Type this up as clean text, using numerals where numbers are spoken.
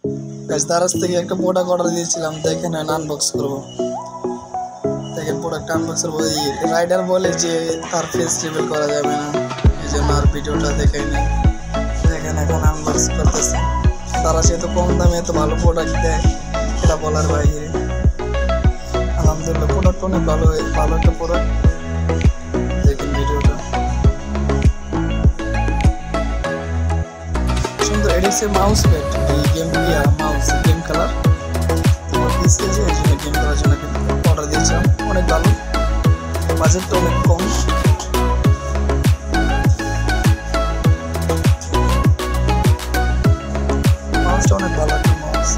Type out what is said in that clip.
Guys Daraz থেকে একটা product order দিয়েছিলাম, দেখেন আনবক্স করব। দেখেন প্রোডাক্ট আনবক্স করব। এই রাইডার বলে যে তার ফেস রিভিল করা যাবে না, এই জন্য আর ভিডিওটা দেখাই নাই। দেখেন এখন আনবক্স করতেছে। তারা সে তো কম দামে এত ভালো প্রোডাক্ট দেয়, এটা বলার বাইরে। আলহামদুলিল্লাহ প্রোডাক্ট অনেক ভালো, ভালো একটা প্রোডাক্ট। দেখেন ভিডিওটা সুন্দর। এটা হচ্ছে mouse pad, game mouse game খেলার। এই জন্য গেম খেলার জন্য অর্ডার দিয়েছিলাম। অনেক ভালো, বাজেটটা অনেক কম। মাউসটা অনেক ভালো একটা মাউস।